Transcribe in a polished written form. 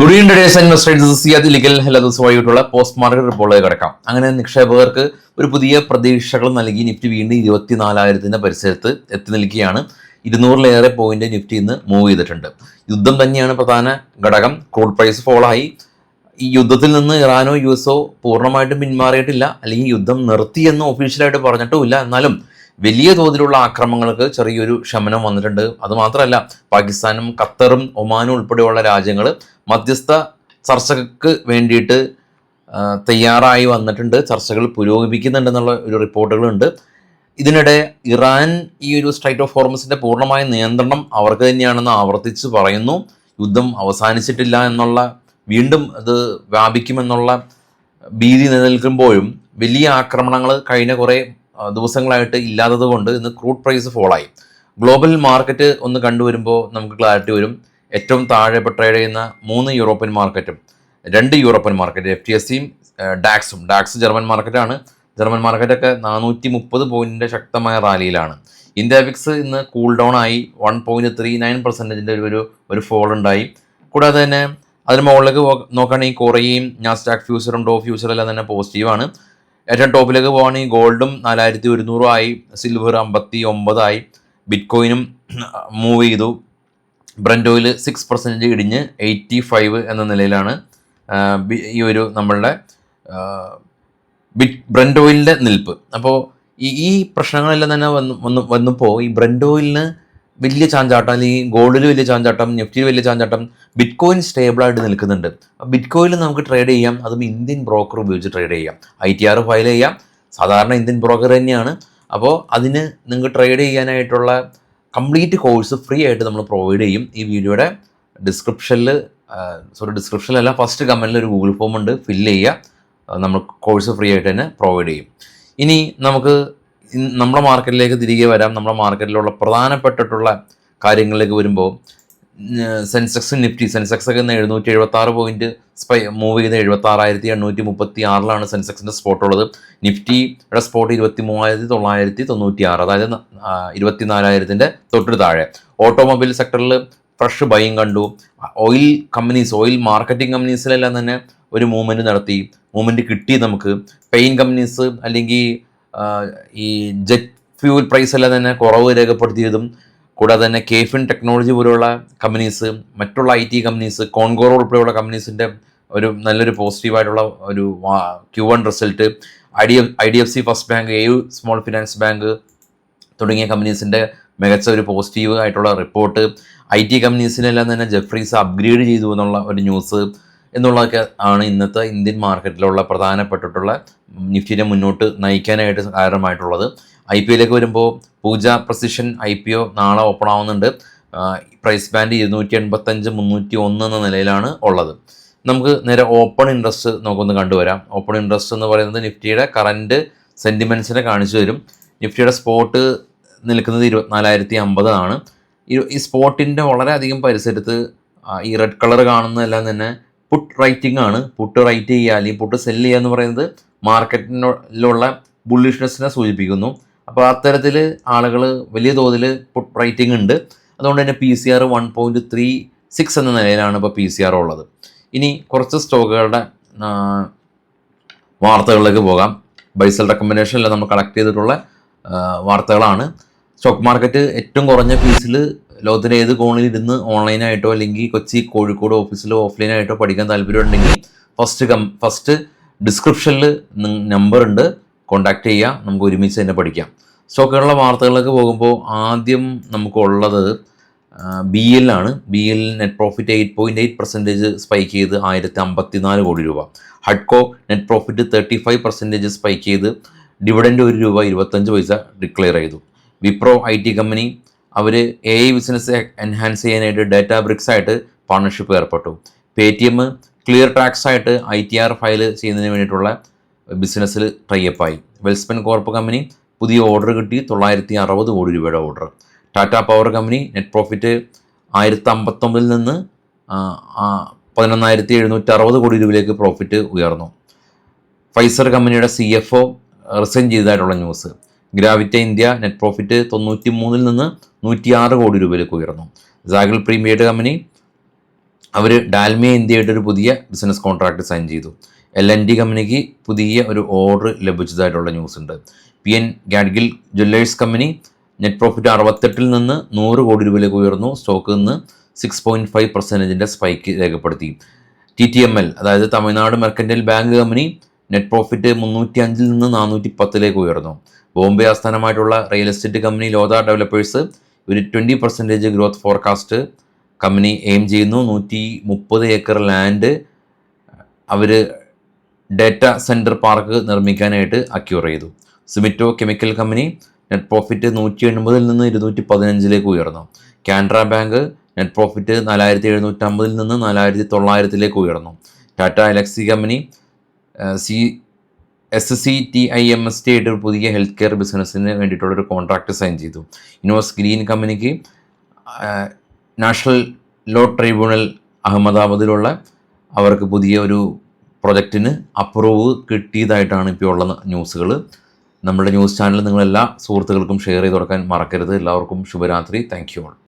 Good evening days investors Siyad legal എല്ലാ ദിവസമായിട്ടുള്ള post market റിപ്പോർട്ടിലേക്ക് കിടക്കാം. അങ്ങനെ നിക്ഷേപകർക്ക് ഒരു പുതിയ പ്രതീക്ഷകൾ നൽകി നിഫ്റ്റി വീണ്ടും 24,000 പരിസരത്ത് എത്തി നിൽക്കുകയാണ്. 200-ലേറെ പോയിന്റ് നിഫ്റ്റി ഇന്ന് മൂവ് ചെയ്തിട്ടുണ്ട്. യുദ്ധം തന്നെയാണ് പ്രധാന ഘടകം. ക്രൂഡ് പ്രൈസ് ഫോളായി. ഈ യുദ്ധത്തിൽ നിന്ന് ഇറാനോ യുഎസോ പൂർണ്ണമായിട്ടും പിന്മാറിയിട്ടില്ല, അല്ലെങ്കിൽ യുദ്ധം നിർത്തിയെന്ന് ഒഫീഷ്യലായിട്ട് പറഞ്ഞിട്ടുമില്ല. എന്നാലും വലിയ തോതിലുള്ള ആക്രമണങ്ങൾക്ക് ചെറിയൊരു ശമനം വന്നിട്ടുണ്ട്. അതുമാത്രമല്ല, പാകിസ്ഥാനും ഖത്തറും ഒമാനും ഉൾപ്പെടെയുള്ള രാജ്യങ്ങൾ മധ്യസ്ഥ ചർച്ചയ്ക്ക് വേണ്ടിയിട്ട് തയ്യാറായി വന്നിട്ടുണ്ട്. ചർച്ചകൾ പുരോഗമിക്കുന്നുണ്ടെന്നുള്ള ഒരു റിപ്പോർട്ടുകളുണ്ട്. ഇതിനിടെ ഇറാൻ ഈ ഒരു സ്ട്രൈറ്റ് ഓഫ് ഹോർമസിൻ്റെ പൂർണ്ണമായ നിയന്ത്രണം അവർക്ക് തന്നെയാണെന്ന് ആവർത്തിച്ച് പറയുന്നു. യുദ്ധം അവസാനിച്ചിട്ടില്ല എന്നുള്ള, വീണ്ടും അത് വ്യാപിക്കുമെന്നുള്ള ഭീതി നിലനിൽക്കുമ്പോഴും വലിയ ആക്രമണങ്ങൾ കഴിഞ്ഞ കുറേ ദിവസങ്ങളായിട്ട് ഇല്ലാത്തത് കൊണ്ട് ഇന്ന് ക്രൂഡ് പ്രൈസ് ഫോളായി. ഗ്ലോബൽ മാർക്കറ്റ് ഒന്ന് കണ്ടുവരുമ്പോൾ നമുക്ക് ക്ലാരിറ്റി വരും. ഏറ്റവും താഴെ ട്രേഡ് ചെയ്യുന്ന 3 യൂറോപ്യൻ മാർക്കറ്റും 2 യൂറോപ്യൻ മാർക്കറ്റ് FTSEയും ഡാക്സും. ഡാക്സ് ജർമ്മൻ മാർക്കറ്റാണ്. ജർമ്മൻ മാർക്കറ്റൊക്കെ 430 പോയിന്റിൻ്റെ ശക്തമായ റാലിയിലാണ്. ഇന്ത്യ വിക്സ് ഇന്ന് കൂൾ ഡൗൺ ആയി. 1.39% ഒരു ഫോൾ ഉണ്ടായി. കൂടാതെ തന്നെ അതിന് മുകളിലേക്ക് നോക്കുകയാണെങ്കിൽ കൊറിയയും നാസ്ഡാക്ക് ഫ്യൂച്ചറും ഡോ ഫ്യൂച്ചറും എല്ലാം തന്നെ പോസിറ്റീവാണ്. ഏറ്റവും ടോപ്പിലേക്ക് പോകുകയാണെങ്കിൽ ഗോൾഡും 4100 ആയി, സിൽവർ 59 ആയി, ബിറ്റ്കോയിനും മൂവ് ചെയ്തു. ബ്രന്റ് ഓയിൽ 6% ഇടിഞ്ഞ് 85 എന്ന നിലയിലാണ് ഈ ഒരു നമ്മളുടെ ബ്രന്റ് ഓയിലിൻ്റെ നിൽപ്പ്. അപ്പോൾ ഈ പ്രശ്നങ്ങളെല്ലാം തന്നെ വന്നപ്പോൾ ഈ ബ്രന്റ് ഓയിലിന് വലിയ ചാഞ്ചാട്ടം, അല്ലെങ്കിൽ ഗോൾഡിൽ വലിയ ചാഞ്ചാട്ടം, നിഫ്റ്റിയിൽ വലിയ ചാഞ്ചാട്ടം, ബിറ്റ്കോയിൻ സ്റ്റേബിളായിട്ട് നിൽക്കുന്നുണ്ട്. ബിറ്റ്കോയിനിൽ നമുക്ക് ട്രേഡ് ചെയ്യാം, അതും ഇന്ത്യൻ ബ്രോക്കർ ഉപയോഗിച്ച് ട്രേഡ് ചെയ്യാം. ITR ഫയൽ ചെയ്യാം. സാധാരണ ഇന്ത്യൻ ബ്രോക്കർ തന്നെയാണ്. അപ്പോൾ അതിന് നിങ്ങൾക്ക് ട്രേഡ് ചെയ്യാനായിട്ടുള്ള കംപ്ലീറ്റ് കോഴ്സ് ഫ്രീ ആയിട്ട് നമ്മൾ പ്രൊവൈഡ് ചെയ്യും. ഈ വീഡിയോയുടെ ഡിസ്ക്രിപ്ഷനിലല്ല, ഫസ്റ്റ് കമൻറ്റിൽ ഒരു ഗൂഗിൾ ഫോം ഉണ്ട്, ഫില്ല് ചെയ്യുക. നമ്മൾ കോഴ്സ് ഫ്രീ ആയിട്ട് തന്നെ പ്രൊവൈഡ് ചെയ്യും. ഇനി നമുക്ക് നമ്മുടെ മാർക്കറ്റിലേക്ക് തിരികെ വരാം. നമ്മുടെ മാർക്കറ്റിലുള്ള പ്രധാനപ്പെട്ടിട്ടുള്ള കാര്യങ്ങളിലേക്ക് വരുമ്പോൾ സെൻസെക്സും നിഫ്റ്റി, സെൻസെക്സ് ഒക്കെ ഇന്ന് 776 പോയിന്റ് മൂവ് ചെയ്ത് 76,836 സെൻസെക്സിൻ്റെ സ്പോട്ട് ഉള്ളത്. നിഫ്റ്റിയുടെ സ്പോട്ട് 23,996, അതായത് 24,000 തൊട്ട് താഴെ. ഓട്ടോമൊബൈൽ സെക്ടറിൽ ഫ്രഷ് ബൈയും കണ്ടു. ഓയിൽ മാർക്കറ്റിംഗ് കമ്പനീസിലെല്ലാം തന്നെ ഒരു മൂവ്മെൻറ്റ് നടത്തി. മൂവ്മെൻറ്റ് കിട്ടി നമുക്ക്. പെയിൻ കമ്പനീസ് അല്ലെങ്കിൽ ഈ ജെറ്റ് ഫ്യൂൽ പ്രൈസ് എല്ലാം തന്നെ കുറവ് രേഖപ്പെടുത്തിയതും, കൂടാതെ തന്നെ KFIN ടെക്നോളജി പോലുള്ള കമ്പനീസ്, മറ്റുള്ള IT കമ്പനീസ്, കോൺഗോർ ഉൾപ്പെടെയുള്ള കമ്പനീസിൻ്റെ ഒരു നല്ലൊരു പോസിറ്റീവായിട്ടുള്ള ഒരു Q1 result, IDFC first bank, AU small finance bank തുടങ്ങിയ കമ്പനീസിൻ്റെ മികച്ച ഒരു പോസിറ്റീവ് ആയിട്ടുള്ള റിപ്പോർട്ട്, IT കമ്പനീസിനെല്ലാം തന്നെ ജെഫ്രീസ് അപ്ഗ്രേഡ് ചെയ്തു എന്നുള്ള ഒരു ന്യൂസ് എന്നുള്ളതൊക്കെ ആണ് ഇന്നത്തെ ഇന്ത്യൻ മാർക്കറ്റിലുള്ള പ്രധാനപ്പെട്ടിട്ടുള്ള നിഫ്റ്റിനെ മുന്നോട്ട് നയിക്കാനായിട്ട് കാരണമായിട്ടുള്ളത്. IPOയിലേക്ക് വരുമ്പോൾ പൂജ പ്രസിഷൻ IPO നാളെ ഓപ്പൺ ആവുന്നുണ്ട്. പ്രൈസ് ബാൻഡ് 285, 301 എന്ന നിലയിലാണ് ഉള്ളത്. നമുക്ക് നേരെ ഓപ്പൺ ഇൻട്രസ്റ്റ് നമുക്കൊന്ന് കണ്ടുവരാം. ഓപ്പൺ ഇൻട്രസ്റ്റ് എന്ന് പറയുന്നത് നിഫ്റ്റിയുടെ കറൻറ്റ് സെൻറ്റിമെൻറ്റ്സിനെ കാണിച്ചു തരും. നിഫ്റ്റിയുടെ സ്പോട്ട് നിൽക്കുന്നത് 24,050 ആണ്. ഈ സ്പോട്ടിൻ്റെ വളരെയധികം പരിസരത്ത് ഈ റെഡ് കളർ കാണുന്നതെല്ലാം തന്നെ പുട്ട് റൈറ്റിംഗ് ആണ്. പുട്ട് റൈറ്റ് ചെയ്യുക അല്ലെങ്കിൽ പുട്ട് സെല്ല് ചെയ്യുക എന്ന് പറയുന്നത് മാർക്കറ്റിലുള്ള ബുള്ളിഷ്നെസ്സിനെ സൂചിപ്പിക്കുന്നു. അപ്പോൾ അത്തരത്തിൽ ആളുകൾ വലിയ തോതിൽ പുട്ട് റൈറ്റിംഗ് ഉണ്ട്. അതുകൊണ്ട് തന്നെ PCR 1.36 എന്ന നിലയിലാണ് ഇപ്പോൾ PCR ഉള്ളത്. ഇനി കുറച്ച് സ്റ്റോക്കുകളുടെ വാർത്തകളിലേക്ക് പോകാം. ബൈസൽ റെക്കമെൻഡേഷനിൽ നമ്മൾ കളക്ട് ചെയ്തിട്ടുള്ള വാർത്തകളാണ്. സ്റ്റോക്ക് മാർക്കറ്റ് ഏറ്റവും കുറഞ്ഞ ഫീസിൽ ലോകത്തിൻ്റെ ഏത് കോണിൽ ഇരുന്ന് ഓൺലൈനായിട്ടോ അല്ലെങ്കിൽ കൊച്ചി കോഴിക്കോട് ഓഫീസിലോ ഓഫ്ലൈനായിട്ടോ പഠിക്കാൻ താല്പര്യമുണ്ടെങ്കിൽ ഫസ്റ്റ് ഡിസ്ക്രിപ്ഷനിൽ നമ്പർ ഉണ്ട്, കോൺടാക്ട് ചെയ്യുക. നമുക്ക് ഒരുമിച്ച് തന്നെ പഠിക്കാം. സ്റ്റോക്കുകളുടെ വാർത്തകളിലേക്ക് പോകുമ്പോൾ ആദ്യം നമുക്കുള്ളത് BL ആണ്. BL നെറ്റ് പ്രോഫിറ്റ് 8.8% സ്പൈക്ക് ചെയ്ത് 1,054 കോടി രൂപ. ഹഡ്കോ നെറ്റ് പ്രോഫിറ്റ് 35% സ്പൈക്ക് ചെയ്ത് ഡിവിഡൻഡ് ₹1.25 ഡിക്ലെയർ ചെയ്തു. വിപ്രോ IT കമ്പനി അവർ AI ബിസിനസ് എൻഹാൻസ് ചെയ്യാനായിട്ട് ഡാറ്റ ബ്രിക്സ് ആയിട്ട് പാർട്ണർഷിപ്പ് ഏർപ്പെട്ടു. പേടിഎം ക്ലിയർ ടാക്സ് ആയിട്ട് ITR ഫയൽ ചെയ്യുന്നതിന് വേണ്ടിയിട്ടുള്ള ബിസിനസ്സിൽ ടൈപ്പായി. വെൽസ്പൻ കോർപ്പ് കമ്പനി പുതിയ ഓർഡർ കിട്ടി, 960 കോടി രൂപയുടെ order. Tata Power company net profit 1,059 നിന്ന് 11,760 കോടി രൂപയിലേക്ക് പ്രോഫിറ്റ് ഉയർന്നു. ഫൈസർ കമ്പനിയുടെ CFO റിസൈൻ ചെയ്തതായിട്ടുള്ള news. Gravita India net profit 93 നിന്ന് 106 കോടി രൂപയിലേക്ക് ഉയർന്നു. സാഗിൾ പ്രീമിയേഡ് കമ്പനി അവർ ഡാൽമിയ ഇന്ത്യയായിട്ട് ഒരു പുതിയ ബിസിനസ് കോൺട്രാക്ട് സൈൻ ചെയ്തു. L&T കമ്പനിക്ക് പുതിയ ഒരു ഓർഡർ ലഭിച്ചതായിട്ടുള്ള ന്യൂസ് ഉണ്ട്. PN Gadgil Jewellers company net profit 68 നിന്ന് 100 കോടി രൂപയിലേക്ക് ഉയർന്നു. സ്റ്റോക്ക് നിന്ന് 6.5% സ്പൈക്ക് രേഖപ്പെടുത്തി. TTML അതായത് Tamil Nadu mercantile bank company net profit 305 നിന്ന് 410 ഉയർന്നു. ബോംബെ ആസ്ഥാനമായിട്ടുള്ള real estate company Lodha developers ഒരു 20% ഗ്രോത്ത് ഫോർകാസ്റ്റ് കമ്പനി എയിം ചെയ്യുന്നു. 130 ഏക്കർ ലാൻഡ് അവർ ഡേറ്റ സെൻറ്റർ പാർക്ക് നിർമ്മിക്കാനായിട്ട് അക്യൂർ ചെയ്തു. സിമിറ്റോ കെമിക്കൽ കമ്പനി നെറ്റ് പ്രോഫിറ്റ് 180 നിന്ന് 215 ഉയർന്നു. കാനറ ബാങ്ക് നെറ്റ് പ്രോഫിറ്റ് 4750 നിന്ന് 4900 ഉയർന്നു. ടാറ്റ എലക്സി കമ്പനി SCTIMST ആയിട്ട് ഒരു പുതിയ ഹെൽത്ത് കെയർ ബിസിനസ്സിന് വേണ്ടിയിട്ടുള്ളൊരു കോൺട്രാക്ട് സൈൻ ചെയ്തു. ഇനോസ് ഗ്രീൻ കമ്പനിക്ക് നാഷണൽ ലോ ട്രൈബ്യൂണൽ അഹമ്മദാബാദിലുള്ള അവർക്ക് പുതിയ ഒരു പ്രൊജക്റ്റിന് അപ്രൂവ് കിട്ടിയതായിട്ടാണ് ഇപ്പോൾ ഉള്ള ന്യൂസുകൾ. നമ്മുടെ ന്യൂസ് ചാനൽ നിങ്ങളെല്ലാ സുഹൃത്തുക്കൾക്കും ഷെയർ ചെയ്ത് കൊടുക്കാൻ മറക്കരുത്. എല്ലാവർക്കും ശുഭരാത്രി. Thank you all.